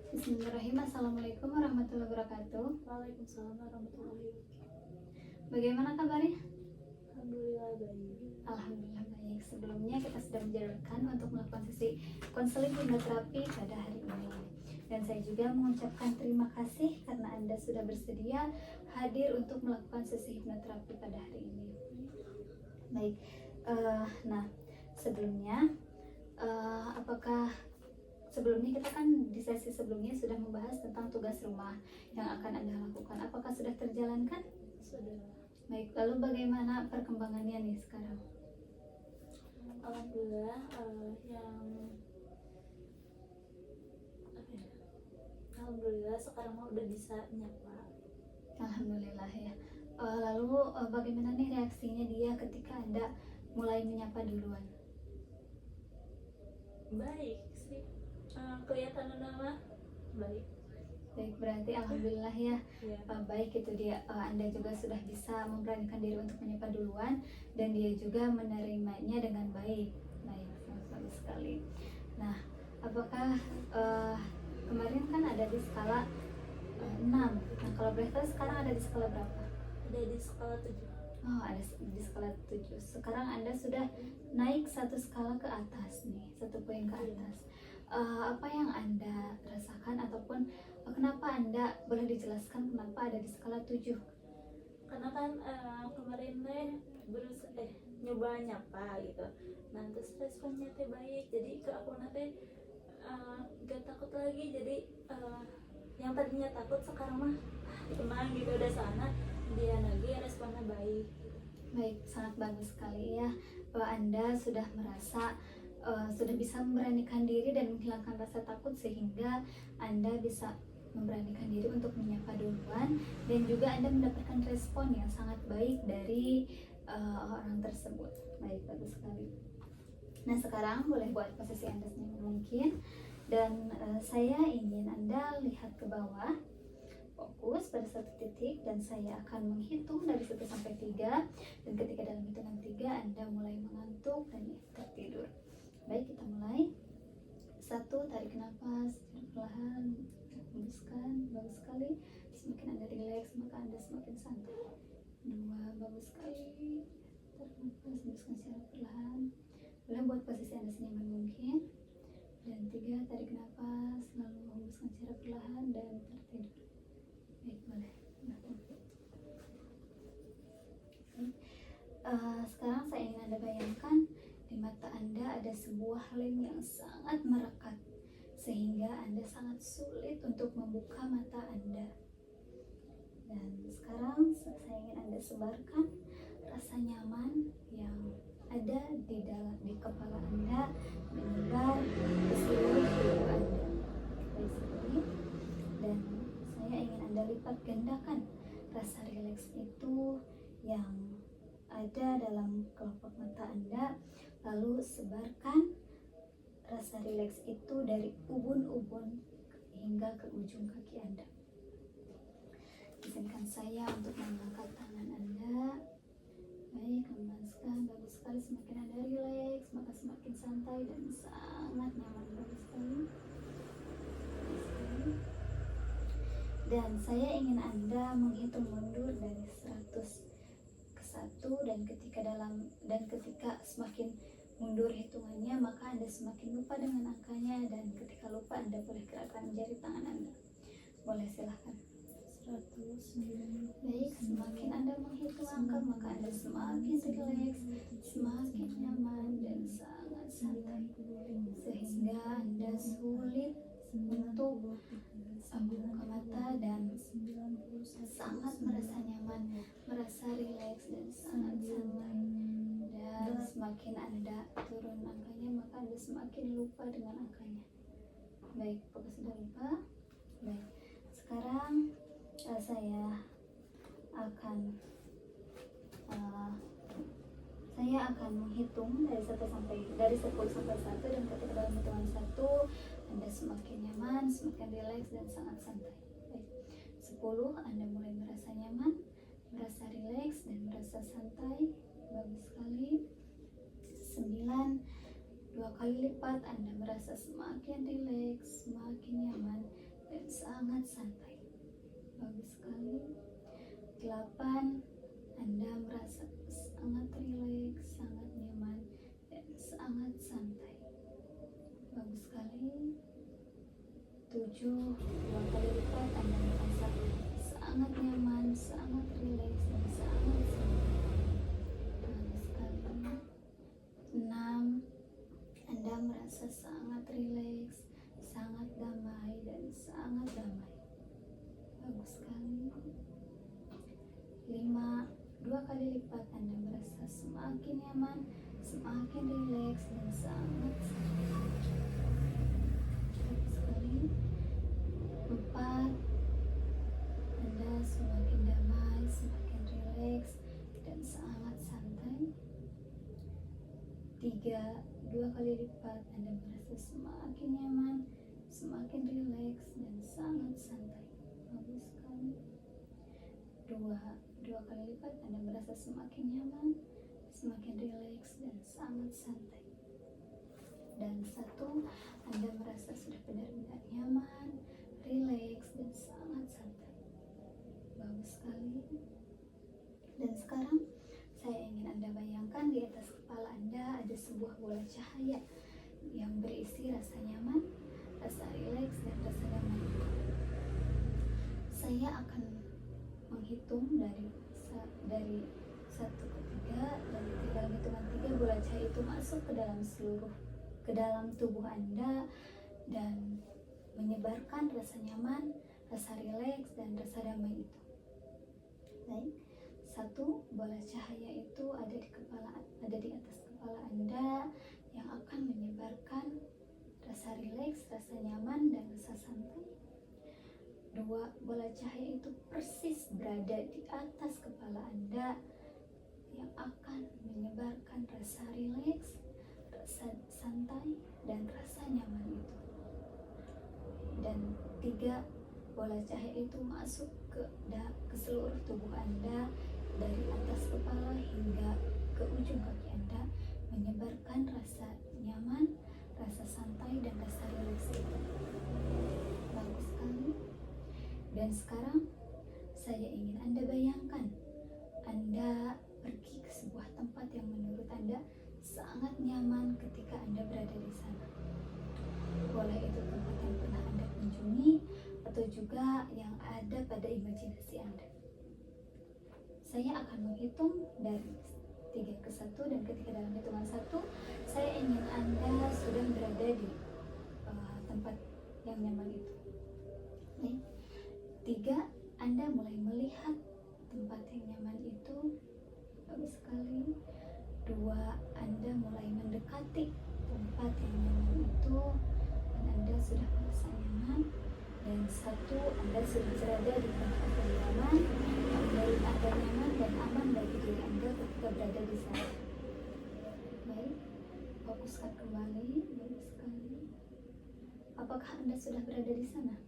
Bismillahirrahmanirrahim. Assalamualaikum warahmatullahi wabarakatuh. Waalaikumsalam warahmatullahi wabarakatuh. Bagaimana kabarnya? Alhamdulillah baik. Alhamdulillah baik. Sebelumnya kita sudah menjadwalkan untuk melakukan sesi konseling hipnoterapi pada hari ini. Dan saya juga mengucapkan terima kasih karena Anda sudah bersedia hadir untuk melakukan sesi hipnoterapi pada hari ini. Baik. Nah, sebelumnya apakah sebelumnya kita kan di sesi sebelumnya sudah membahas tentang tugas rumah yang akan Anda lakukan. Apakah sudah terjalankan? Sudah. Baik, lalu bagaimana perkembangannya nih sekarang? Alhamdulillah Alhamdulillah sekarang mah udah bisa nyapa. Alhamdulillah ya. Lalu bagaimana nih reaksinya dia ketika Anda mulai menyapa duluan? Baik sih. Kelihatan nama baik. Baik, berarti alhamdulillah ya. Ya. Baik itu dia, Anda juga sudah bisa memberanikan diri untuk menyapa duluan dan dia juga menerimanya dengan baik. Baik, sangat bagus sekali. Nah, apakah kemarin kan ada di skala 6. Nah, kalau boleh tahu sekarang ada di skala berapa? Ada di skala 7. Oh, ada di skala 7. Sekarang Anda sudah naik satu skala ke atas nih, satu poin ke atas. Apa yang Anda rasakan ataupun kenapa Anda, boleh dijelaskan kenapa ada di skala 7? Karena kan kemarin nyoba nyapa gitu. Nah, terus responnya teh baik. Jadi ke aku nanti gak takut lagi. Jadi yang tadinya takut sekarang mah tenang gitu, udah sana dia lagi responnya baik gitu. Baik, sangat bagus sekali ya bahwa Anda sudah merasa sudah bisa memberanikan diri dan menghilangkan rasa takut sehingga Anda bisa memberanikan diri untuk menyapa duluan dan juga Anda mendapatkan respon yang sangat baik dari orang tersebut. Baik, bagus sekali. Nah, sekarang boleh buat posisi Anda senyaman mungkin dan saya ingin Anda lihat ke bawah, fokus pada satu titik dan saya akan menghitung dari 1 sampai 3 dan ketika dalam hitungan 3 Anda mulai mengantuk dan tertidur. Baik, kita mulai. 1, tarik nafas perlahan, hembuskan, bagus sekali. Semakin Anda rileks maka Anda semakin santai. 2, bagus sekali, tarik nafas, hembuskan secara perlahan. Boleh buat posisi Anda senyaman mungkin. Dan 3, tarik nafas, lalu hembuskan secara perlahan dan tertidur. Baik, boleh. Sekarang saya ingin Anda bayangkan di mata Anda ada sebuah lem yang sangat merekat sehingga Anda sangat sulit untuk membuka mata Anda. Dan sekarang saya ingin Anda sebarkan rasa nyaman yang ada di kepala Anda menyebar ke seluruh tubuh Anda. Baik sekali. Dan saya ingin Anda lipat gandakan rasa rileks itu yang ada dalam kelopak mata Anda, lalu sebarkan rasa rileks itu dari ubun-ubun hingga ke ujung kaki Anda. Izinkan saya untuk mengangkat tangan Anda. Baik, lepaskan, bagus sekali. Semakin Anda rileks maka semakin santai dan sangat nyaman. Bagus sekali. Dan saya ingin Anda menghitung mundur dari 100 ke 1 dan ketika semakin mundur hitungannya maka Anda semakin lupa dengan angkanya dan ketika lupa Anda boleh gerakkan jari tangan Anda. Boleh, silahkan. 109. Baik, semakin Anda menghitung angka maka Anda semakin rileks, semakin nyaman dan sangat santai sehingga Anda sulit untuk membuka mata dan sangat merasa nyaman, merasa rileks dan sangat santai. Dan semakin Anda turun angkanya maka Anda semakin lupa dengan angkanya. Baik, apakah sudah lupa? Baik, sekarang saya akan menghitung dari 10 sampai 1 dan ketika dalam hitungan 1 Anda semakin nyaman, semakin rileks dan sangat santai. Baik. 10, Anda mulai merasa nyaman, merasa rileks dan merasa santai. Bagus sekali. 9, 2 kali lipat Anda merasa semakin rileks, semakin nyaman sangat santai. Bagus sekali. 8. Anda merasa sangat rileks, sangat nyaman, dan sangat santai. Bagus sekali. 7. 2 kali lipat Anda merasa sangat nyaman, sangat rileks, dan sangat santai. Bagus sekali. 6. Anda merasa sangat rileks, sangat damai, dan sangat damai. Bagus sekali. 5. 2 kali lipat Anda merasa semakin nyaman, semakin rileks, dan sangat santai. Bagus sekali. 4. Anda semakin damai, semakin rileks, dan sangat santai. 3. 2 kali lipat Anda merasa semakin nyaman, semakin rileks, dan sangat santai. Bagus sekali. 2 kali lipat Anda merasa semakin nyaman, semakin rileks, dan sangat santai. Dan 1. Anda merasa sudah benar-benar nyaman, rileks, dan sangat santai. Bagus sekali. Dan sekarang saya ingin Anda bayangkan di atas kepala Anda ada sebuah bola cahaya yang berisi rasa nyaman, rasa rileks, dan rasa damai. Saya akan menghitung dari 1 ke 3, dan ketika dalam hitungan 3 bola cahaya itu masuk ke dalam tubuh Anda dan menyebarkan rasa nyaman, rasa rileks, dan rasa damai itu. Baik. 1. Bola cahaya itu ada di atas kepala Anda yang akan menyebarkan rasa rileks, rasa nyaman, dan rasa santai. 2. Bola cahaya itu persis berada di atas kepala Anda yang akan menyebarkan rasa rileks, rasa santai, dan rasa nyaman itu. Dan 3. Bola cahaya itu masuk ke seluruh tubuh Anda dari atas kepala hingga ke ujung kaki Anda, menyebarkan rasa nyaman, rasa santai, dan rasa rileks itu. Bagus sekali. Dan sekarang saya ingin Anda bayangkan Anda pergi ke sebuah tempat yang menurut Anda sangat nyaman ketika Anda berada di sana. Boleh itu tempat yang pernah Anda kunjungi atau juga yang ada pada imajinasi Anda. Saya akan menghitung dari 3 ke 1, dan ketika dalam hitungan 1 saya ingin Anda sudah berada di tempat yang nyaman itu. Nih, 3. Anda mulai melihat tempat yang nyaman itu. Bagus sekali. 2. Anda mulai mendekati tempat yang nyaman itu dan Anda sudah merasa nyaman. Dan 1. Anda sudah berada di tempat yang nyaman, yang menurut Anda nyaman dan aman bagi diri Anda ketika berada di sana. Baik, fokuskan kembali. Bagus sekali. Apakah Anda sudah berada di sana?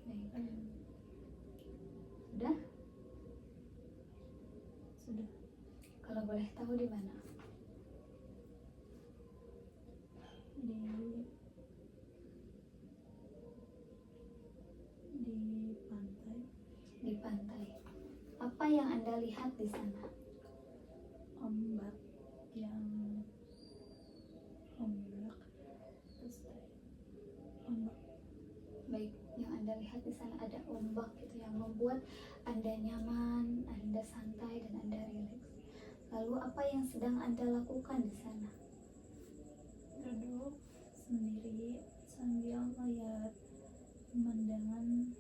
Baik. Sudah? Sudah. Kalau boleh tahu di mana? Di pantai. Di pantai. Apa yang Anda lihat di sana? Ombak terus ombak. Baik, yang Anda lihat di sana ada ombak itu yang membuat Anda nyaman, Anda santai, dan Anda rileks. Lalu apa yang sedang Anda lakukan di sana? Duduk sendiri sambil melihat pemandangan.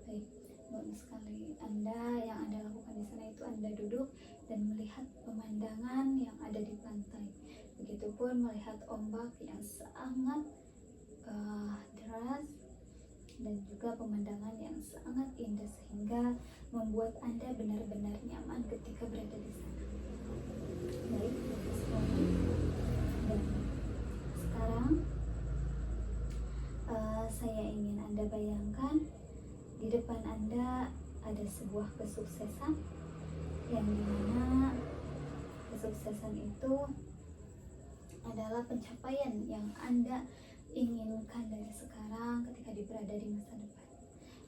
Baik, bagus sekali. Yang Anda lakukan di sana itu Anda duduk dan melihat pemandangan yang ada di pantai. Begitupun melihat ombak yang sangat deras dan juga pemandangan yang sangat indah sehingga membuat Anda benar-benar nyaman ketika berada di sana. Baik, bagus sekali. Dan sekarang saya ingin Anda bayangkan di depan Anda ada sebuah kesuksesan yang dimana kesuksesan itu adalah pencapaian yang Anda inginkan dari sekarang ketika berada di masa depan.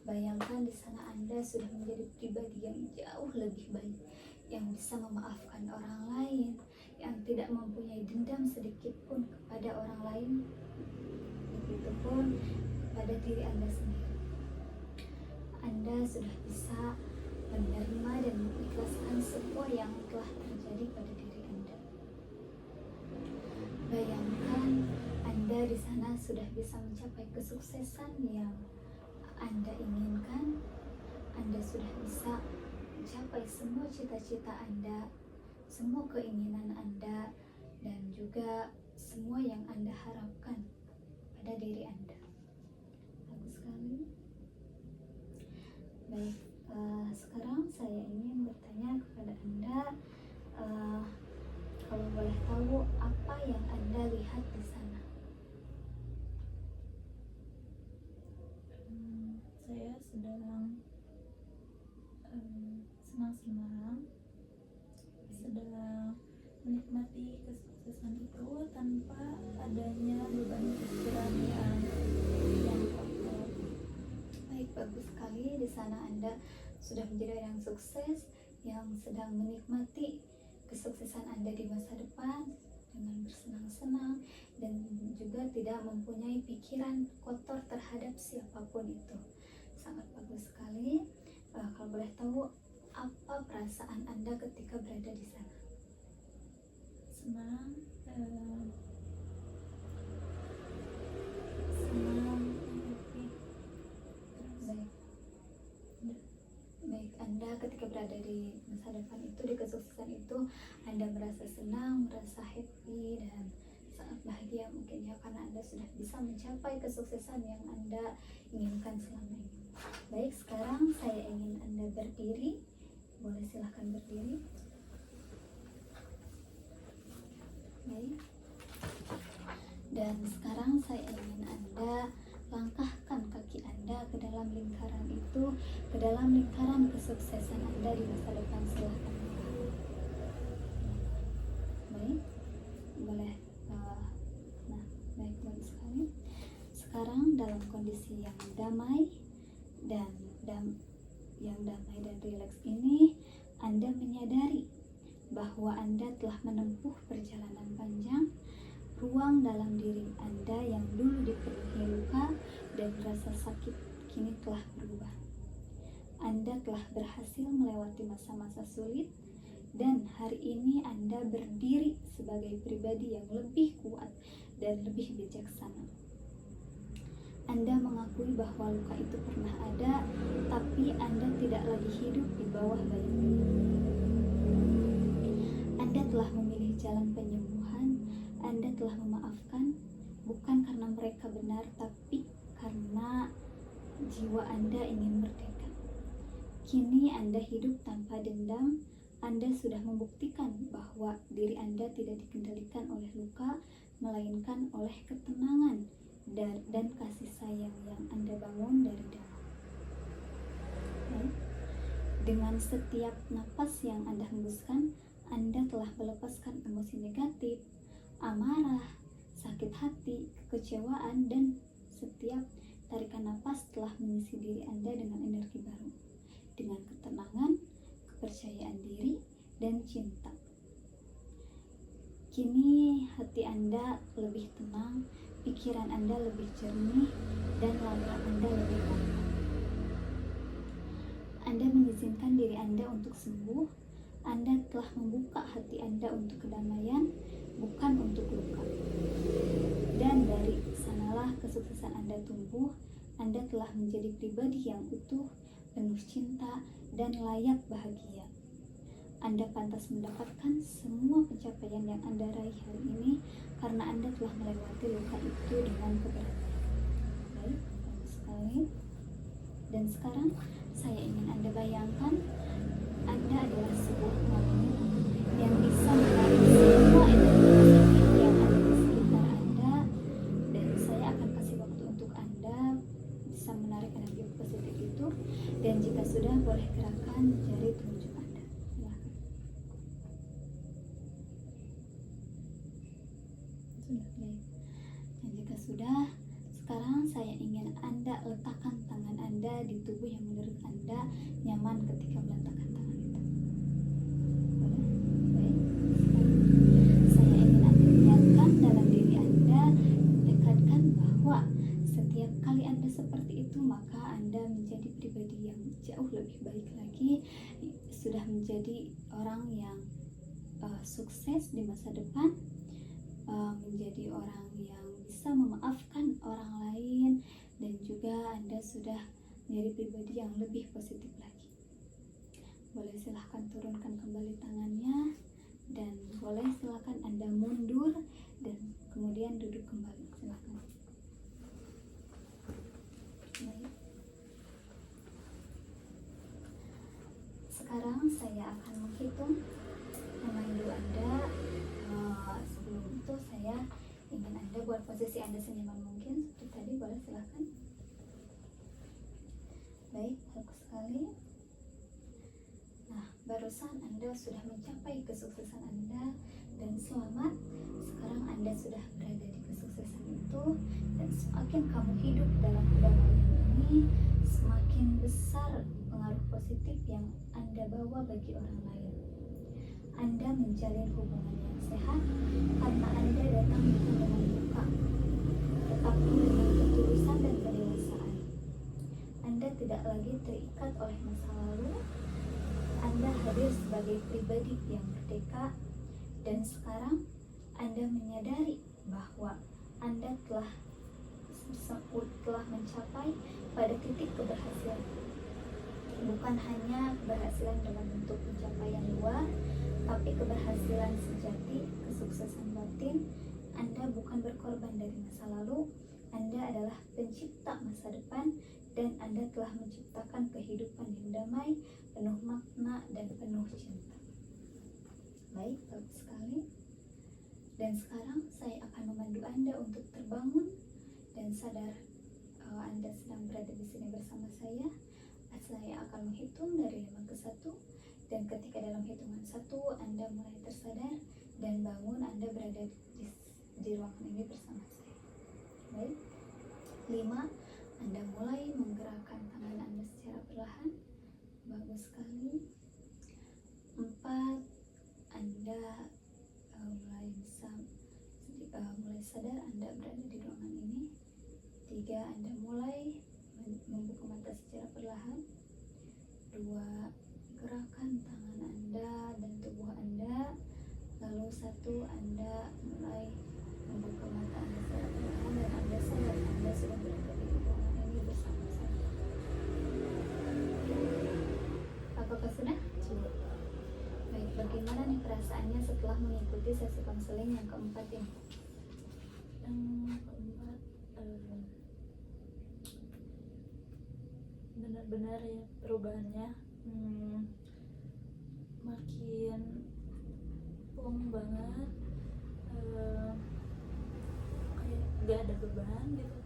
Bayangkan di sana Anda sudah menjadi pribadi yang jauh lebih baik, yang bisa memaafkan orang lain, yang tidak mempunyai dendam sedikit pun kepada orang lain, begitupun pada diri Anda sendiri. Anda sudah bisa menerima dan mengikhlaskan semua yang telah terjadi pada diri Anda. Bayangkan Anda di sana sudah bisa mencapai kesuksesan yang Anda inginkan. Anda sudah bisa mencapai semua cita-cita Anda, semua keinginan Anda, dan juga semua yang Anda harapkan pada diri Anda. Bagus sekali. Baik, sekarang saya ingin bertanya kepada Anda, kalau boleh tahu apa yang Anda lihat di sana? Saya sedang senang-senang, sedang menikmati kesuksesan itu tanpa adanya beban pikiran yang kotor. Baik, bagus sekali. Di sana Anda sudah menjadi orang sukses yang sedang menikmati kesuksesan Anda di masa depan dengan bersenang-senang dan juga tidak mempunyai pikiran kotor terhadap siapapun itu. Sangat bagus sekali. Kalau boleh tahu, apa perasaan Anda ketika berada di sana? Senang, happy. Baik. Baik, Anda ketika berada di masa depan itu, di kesuksesan itu, Anda merasa senang, merasa happy, dan sangat bahagia mungkin ya, karena Anda sudah bisa mencapai kesuksesan yang Anda inginkan selama ini. Baik, sekarang saya ingin Anda berdiri. Boleh silahkan berdiri. Baik. Dan sekarang saya ingin Anda langkahkan kaki Anda ke dalam lingkaran itu, ke dalam lingkaran kesuksesan Anda di masa depan. Silahkan. Baik, boleh. Nah, baik, bagus sekali. Sekarang dalam kondisi yang damai dan rileks ini, Anda menyadari bahwa Anda telah menempuh perjalanan panjang. Ruang dalam diri Anda yang dulu dipenuhi luka dan rasa sakit kini telah berubah. Anda telah berhasil melewati masa-masa sulit, dan hari ini Anda berdiri sebagai pribadi yang lebih kuat dan lebih bijaksana. Anda mengakui bahwa luka itu pernah ada, tapi Anda tidak lagi hidup di bawah bayang-bayang. Anda telah memilih jalan penyembuhan. Anda telah memaafkan, bukan karena mereka benar, tapi karena jiwa Anda ingin merdeka. Kini Anda hidup tanpa dendam. Anda sudah membuktikan bahwa diri Anda tidak dikendalikan oleh luka, melainkan oleh ketenangan dan kasih sayang yang Anda bangun dari dalam. Dengan setiap napas yang Anda hembuskan, Anda telah melepaskan emosi negatif, amarah, sakit hati, kekecewaan, dan setiap tarikan napas telah mengisi diri Anda dengan energi baru, dengan ketenangan, kepercayaan diri, dan cinta. Kini hati Anda lebih tenang, pikiran Anda lebih jernih, dan langkah Anda lebih lantang. Anda mengizinkan diri Anda untuk sembuh. Anda telah membuka hati Anda untuk kedamaian, bukan untuk luka. Dan dari sanalah kesuksesan Anda tumbuh. Anda telah menjadi pribadi yang utuh, penuh cinta, dan layak bahagia. Anda pantas mendapatkan semua pencapaian yang Anda raih hari ini karena Anda telah melewati luka itu dengan keberanian. Baik, bagus sekali. Dan sekarang saya ingin Anda bayangkan Anda adalah sebuah magnet yang bisa menarik semua energi positif yang ada di sekitar Anda, dan saya akan kasih waktu untuk Anda bisa menarik energi positif itu. Dan jika sudah, boleh gerakan jari telunjuk Anda. Silakan. Sudah, baik. Dan jika sudah, sekarang saya ingin Anda letakkan tangan Anda di tubuh yang menurut Anda nyaman ketika meletakkan tangan itu. Boleh? Baik. Saya ingin Anda niatkan dalam diri Anda, dekatkan bahwa setiap kali Anda seperti itu, maka Anda menjadi pribadi yang jauh lebih baik lagi, sudah menjadi orang yang sukses di masa depan, menjadi orang yang bisa memaafkan orang lain, dan juga Anda sudah menjadi pribadi yang lebih positif lagi. Boleh silahkan turunkan kembali tangannya, dan boleh silahkan Anda mundur dan kemudian duduk kembali. Silahkan. Baik. Sekarang saya akan menghitung, memandu Anda. Sebelum itu saya ingin Anda buat posisi Anda senyaman mungkin seperti tadi. Boleh silahkan. Baik, bagus sekali. Nah, barusan Anda sudah mencapai kesuksesan Anda, dan selamat. Sekarang Anda sudah berada di kesuksesan itu, dan semakin kamu hidup dalam kedamaian ini, semakin besar pengaruh positif yang Anda bawa bagi orang lain. Anda menjalin hubungan yang sehat karena Anda datang bukan dengan luka, tetapi dengan ketulusan dan kedewasaan. Anda tidak lagi terikat oleh masa lalu. Anda hadir sebagai pribadi yang merdeka, dan sekarang Anda menyadari bahwa Anda telah mencapai pada titik keberhasilan. Bukan hanya keberhasilan dalam bentuk pencapaian luar, tapi keberhasilan sejati, kesuksesan batin. Anda bukan berkorban dari masa lalu. Anda adalah pencipta masa depan, dan Anda telah menciptakan kehidupan yang damai, penuh makna, dan penuh cinta. Baik, bagus sekali. Dan sekarang saya akan memandu Anda untuk terbangun dan sadar Anda sedang berada di sini bersama saya. Saya akan menghitung dari 5 ke 1, dan ketika dalam hitungan 1 Anda mulai tersadar dan bangun, Anda berada di ruangan ini bersama saya. Baik. 5, Anda mulai menggerakkan tangan Anda secara perlahan. Bagus sekali. 4, Anda mulai sadar Anda berada di ruangan ini. 3, Anda mulai membuka mata secara perlahan. 2, gerakan tangan Anda dan tubuh Anda. Lalu 1, Anda mulai membuka mata Anda secara perlahan, dan Anda sadar Anda sudah berada di ruangan ini bersama saya. Apakah sudah? Cukup. Baik, bagaimana nih perasaannya setelah mengikuti sesi konseling yang keempat ini? Yang keempat, benar-benar ya perubahannya makin plong banget, kayak gak ada beban gitu.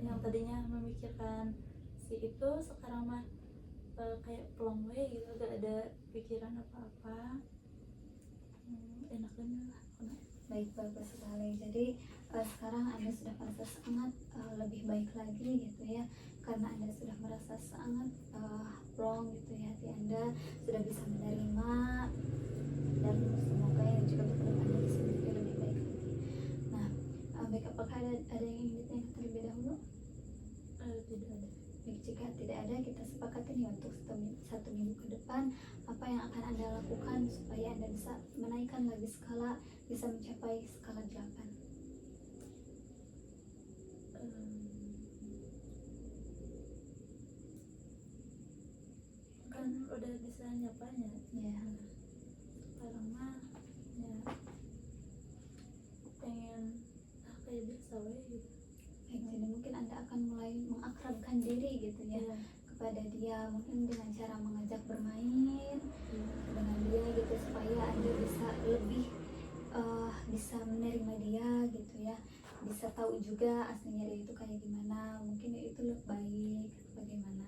Yang tadinya memikirkan si itu, sekarang mah kayak plong gitu, gak ada pikiran apa-apa. Enak banget lah. Baik, bagus sekali. Jadi sekarang Anda sudah merasa sangat lebih baik lagi gitu ya, karena Anda sudah merasa sangat plong gitu ya, hati Anda sudah bisa menerima, dan semoga yang juga kedepannya bisa menjadi lebih baik lagi. Nah, baik, apakah ada yang ingin ditanyakan terlebih dahulu? Tidak ada. Baik, jika tidak ada, kita sepakati nih untuk satu minggu ke depan apa yang akan Anda lakukan supaya Anda bisa menaikkan lagi skala, bisa mencapai skala 8. Kan udah bisa nyapanya Ya. sekarang mah ya pengen kayak biasa gitu. Baik, jadi mungkin Anda akan mulai mengakrabkan diri gitu ya, Iya. kepada dia, mungkin dengan cara mengajak bermain dengan dia gitu, supaya Anda bisa lebih bisa menerima dia gitu ya, bisa tahu juga aslinya dia itu kayak gimana, mungkin itu lebih baik bagaimana.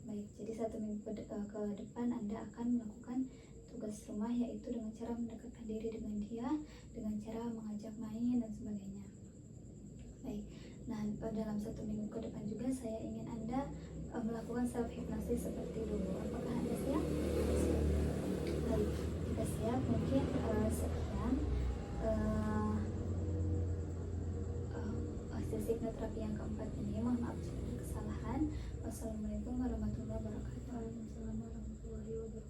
Baik, jadi satu minggu ke depan Anda akan melakukan tugas rumah, yaitu dengan cara mendekatkan diri dengan dia, dengan cara mengajak main dan sebagainya. Baik, Nah, dalam 1 minggu ke depan juga saya ingin Anda melakukan self hypnosis seperti dulu. Apakah Anda siap? Baik, kita siap. Mungkin sekian sesi hipnoterapi yang keempat ini. Mohon maaf jika ada kesalahan. Wassalamualaikum warahmatullahi wabarakatuh. Waalaikumsalam warahmatullahi wabarakatuh.